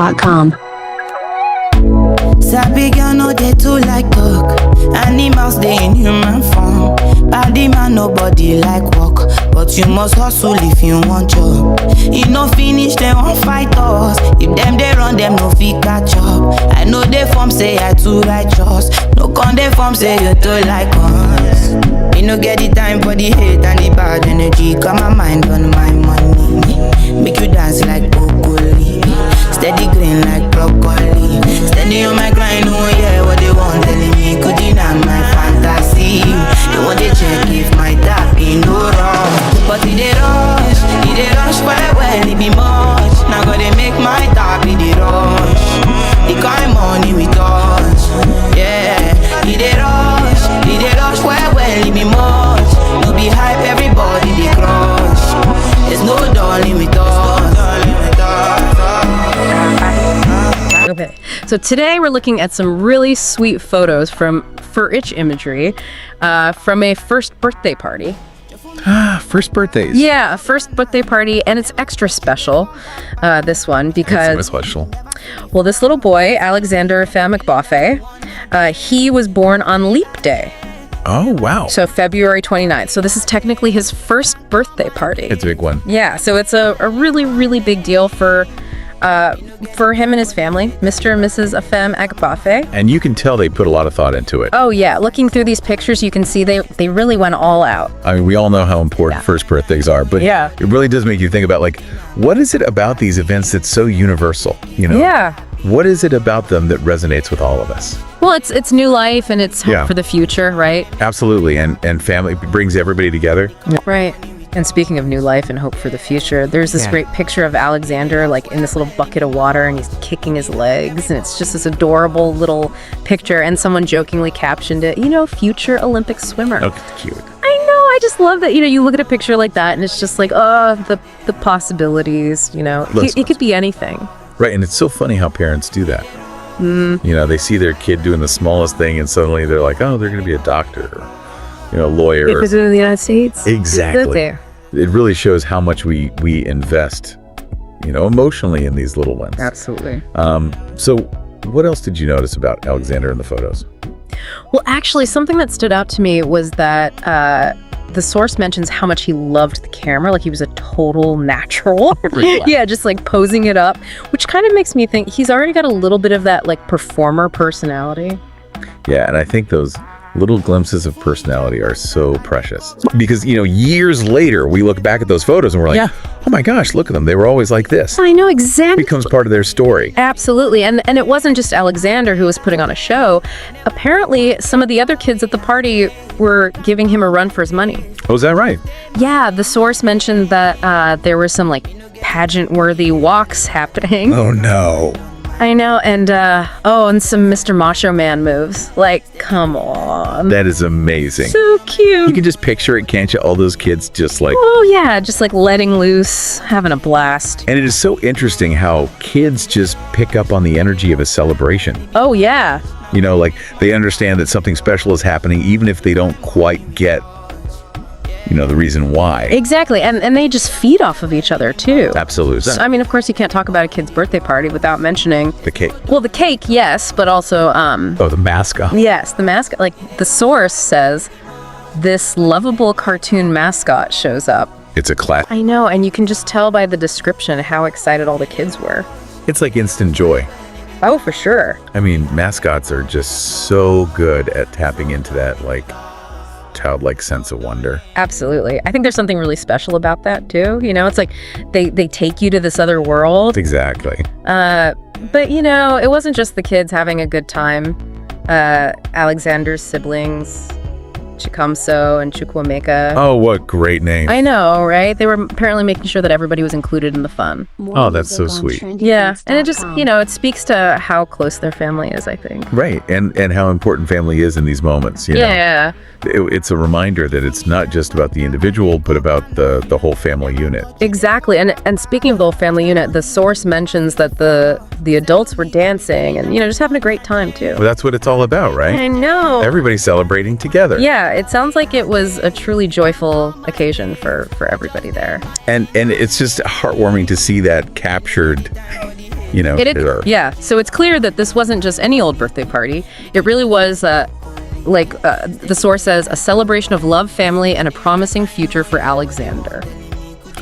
com. Sabi girl no dey too like talk. Animals dey in human form. Body man nobody like work, but you must hustle if you want job. E no finish dem wan fight us. If dem dey run dem no fit catch up. I know dey form say I too righteous. No con dey form say you too like us. Me no get the time for the hate and the bad energy. Got my mind on my money. Make you dance like broccoli. Steady green like broccoli. Steady on my grind, oh yeah, what they want telling me. Could deny my fantasy. They want to check if my tap ain't no wrong. But it dey rush well, it be much. Now gotta make my tap, it dey rush. The kind money we touch, yeah. It dey rush well, it be much. No be hype, everybody they crush. There's no darling with us. Okay, so today we're looking at some really sweet photos from For Itch Imagery from a first birthday party. First birthdays. Yeah, a first birthday party, and it's extra special, this one, because... It's special. Well, this little boy, Alexander Famekbafe, he was born on Leap Day. Oh, wow. So February 29th. So this is technically his first birthday party. It's a big one. Yeah, so it's a really, really big deal for him and his family, Mr. and Mrs. Afam Agbafe. And you can tell they put a lot of thought into it. Oh, yeah. Looking through these pictures, you can see they really went all out. I mean, we all know how important first birthdays are, but Yeah. it really does make you think about, like, what is it about these events that's so universal, you know? Yeah. What is it about them that resonates with all of us? Well, it's new life and it's hope for the future, right? Absolutely. And family brings everybody together. Right. And speaking of new life and hope for the future, there's this great picture of Alexander like in this little bucket of water and he's kicking his legs and it's just this adorable little picture and someone jokingly captioned it, future Olympic swimmer. Oh, cute. I know, I just love that, you look at a picture like that and it's just like, oh, the possibilities, it could be anything. Right, and it's so funny how parents do that. They see their kid doing the smallest thing and suddenly they're like, oh, they're going to be a doctor or, a lawyer. If in the United States. Exactly. It really shows how much we invest, emotionally in these little ones. Absolutely. So what else did you notice about Alexander in the photos? Well, actually, something that stood out to me was that the source mentions how much he loved the camera, like he was a total natural. Yeah, just like posing it up, which kind of makes me think he's already got a little bit of that like performer personality. Yeah, and I think those little glimpses of personality are so precious because, years later we look back at those photos and we're like, oh my gosh, look at them. They were always like this. I know, exactly. It becomes part of their story. Absolutely. And it wasn't just Alexander who was putting on a show. Apparently, some of the other kids at the party were giving him a run for his money. Oh, is that right? Yeah, the source mentioned that there were some like pageant-worthy walks happening. Oh no. I know, and and some Mr. Macho Man moves. Like, come on. That is amazing. So cute. You can just picture it, can't you? All those kids just like... Oh, yeah, just like letting loose, having a blast. And it is so interesting how kids just pick up on the energy of a celebration. Oh, yeah. Like they understand that something special is happening, even if they don't quite get the reason why. Exactly, and they just feed off of each other too. Absolutely. So, I mean, of course, you can't talk about a kid's birthday party without mentioning the cake. Well, the cake, yes, but also the mascot. Yes, the mascot. Like the source says, this lovable cartoon mascot shows up. It's a class. I know, and you can just tell by the description how excited all the kids were. It's like instant joy. Oh, for sure. I mean, mascots are just so good at tapping into that like childlike sense of wonder. Absolutely. I think there's something really special about that too. It's like they take you to this other world. Exactly. But it wasn't just the kids having a good time. Alexander's siblings, Chikamso and Chukwuemeka. Oh, what great name. I know, right? They were apparently making sure that everybody was included in the fun. Oh, that's so sweet. Yeah, and it just, it speaks to how close their family is, I think. Right, and how important family is in these moments, Yeah. It's a reminder that it's not just about the individual, but about the whole family unit. Exactly, and speaking of the whole family unit, the source mentions that the adults were dancing and, just having a great time, too. Well, that's what it's all about, right? I know. Everybody's celebrating together. Yeah, it sounds like it was a truly joyful occasion for everybody there. And it's just heartwarming to see that captured you know. Yeah, so it's clear that this wasn't just any old birthday party. It really was, the source says, a celebration of love, family, and a promising future for Alexander.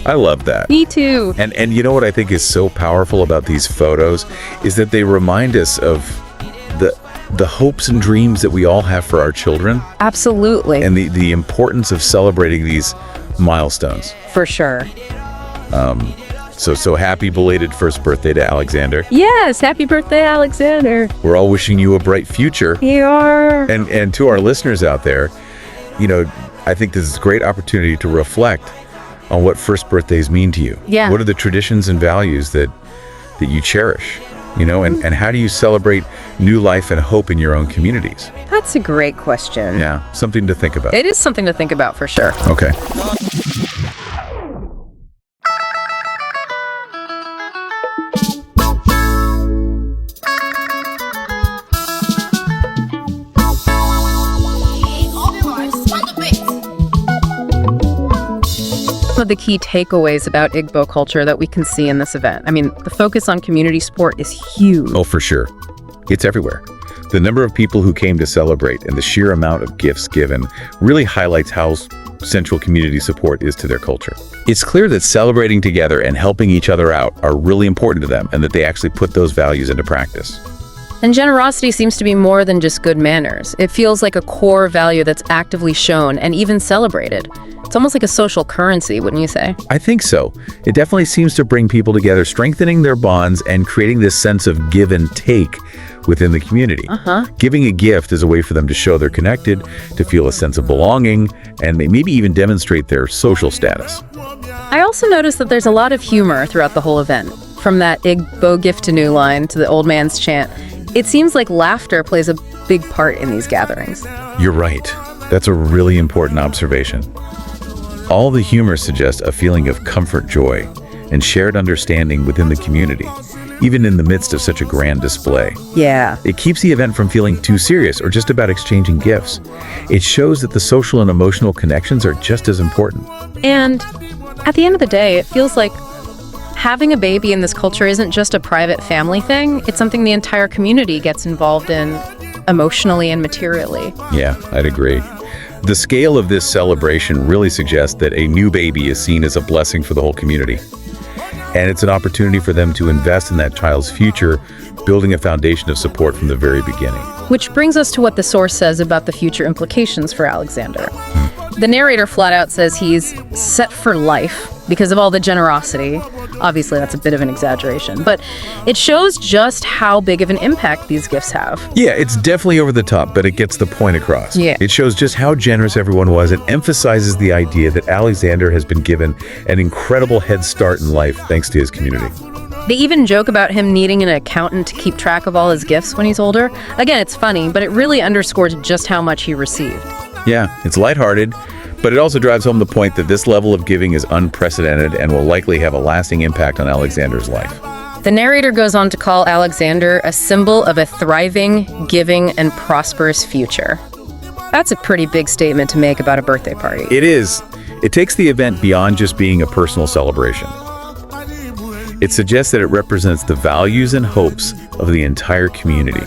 I love that. Me too. And you know what I think is so powerful about these photos is that they remind us of the hopes and dreams that we all have for our children. Absolutely. And the importance of celebrating these milestones. For sure. So happy belated first birthday to Alexander. Yes, happy birthday, Alexander. We're all wishing you a bright future. You are. And to our listeners out there, you know, I think this is a great opportunity to reflect on what first birthdays mean to you. Yeah. What are the traditions and values that you cherish? You know, and how do you celebrate new life and hope in your own communities? That's a great question. Yeah, something to think about. It is something to think about for sure. Okay. One of the key takeaways about Igbo culture that we can see in this event. I mean, the focus on community sport is huge. Oh, for sure. It's everywhere. The number of people who came to celebrate and the sheer amount of gifts given really highlights how central community support is to their culture. It's clear that celebrating together and helping each other out are really important to them and that they actually put those values into practice. And generosity seems to be more than just good manners. It feels like a core value that's actively shown and even celebrated. It's almost like a social currency, wouldn't you say? I think so. It definitely seems to bring people together, strengthening their bonds and creating this sense of give and take within the community. Giving a gift is a way for them to show they're connected, to feel a sense of belonging, and maybe even demonstrate their social status. I also noticed that there's a lot of humor throughout the whole event. From that Igbo gift to new line to the old man's chant, it seems like laughter plays a big part in these gatherings. You're right. That's a really important observation. All the humor suggests a feeling of comfort, joy, and shared understanding within the community, even in the midst of such a grand display. Yeah. It keeps the event from feeling too serious or just about exchanging gifts. It shows that the social and emotional connections are just as important. And at the end of the day, it feels like having a baby in this culture isn't just a private family thing. It's something the entire community gets involved in emotionally and materially. Yeah, I'd agree. The scale of this celebration really suggests that a new baby is seen as a blessing for the whole community. And it's an opportunity for them to invest in that child's future, building a foundation of support from the very beginning. Which brings us to what the source says about the future implications for Alexander. The narrator flat out says he's set for life because of all the generosity. Obviously, that's a bit of an exaggeration, but it shows just how big of an impact these gifts have. Yeah, it's definitely over the top, but it gets the point across. Yeah. It shows just how generous everyone was and emphasizes the idea that Alexander has been given an incredible head start in life thanks to his community. They even joke about him needing an accountant to keep track of all his gifts when he's older. Again, it's funny, but it really underscores just how much he received. Yeah, it's lighthearted, but it also drives home the point that this level of giving is unprecedented and will likely have a lasting impact on Alexander's life. The narrator goes on to call Alexander a symbol of a thriving, giving, and prosperous future. That's a pretty big statement to make about a birthday party. It is. It takes the event beyond just being a personal celebration. It suggests that it represents the values and hopes of the entire community.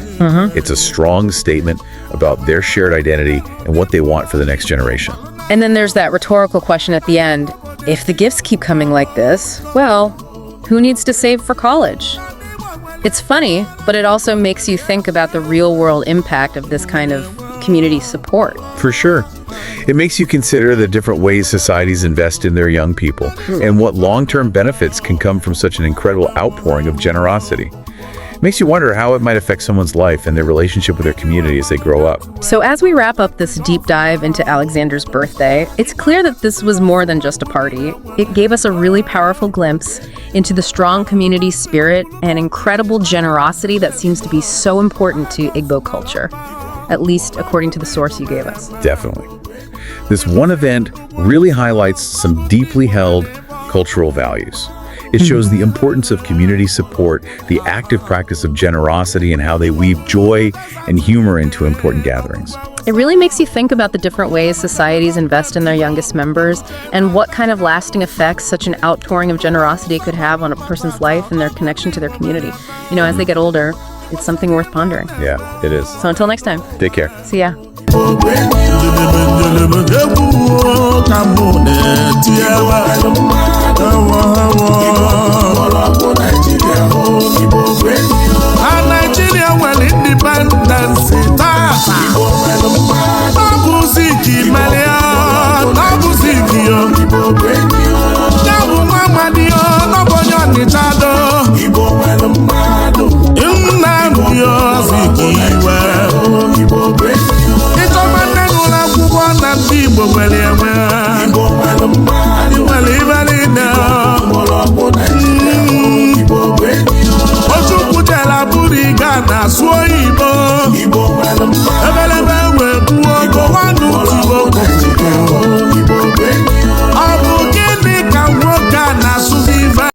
It's a strong statement about their shared identity and what they want for the next generation. And then there's that rhetorical question at the end. If the gifts keep coming like this, well, who needs to save for college? It's funny, but it also makes you think about the real-world impact of this kind of community support. For sure. It makes you consider the different ways societies invest in their young people and what long-term benefits can come from such an incredible outpouring of generosity. It makes you wonder how it might affect someone's life and their relationship with their community as they grow up. So as we wrap up this deep dive into Alexander's birthday, it's clear that this was more than just a party. It gave us a really powerful glimpse into the strong community spirit and incredible generosity that seems to be so important to Igbo culture, at least according to the source you gave us. Definitely. This one event really highlights some deeply held cultural values. It shows the importance of community support, the active practice of generosity, and how they weave joy and humor into important gatherings. It really makes you think about the different ways societies invest in their youngest members and what kind of lasting effects such an outpouring of generosity could have on a person's life and their connection to their community. You know, as they get older, it's something worth pondering. Yeah, it is. So until next time, Take care. see ya. Tiaba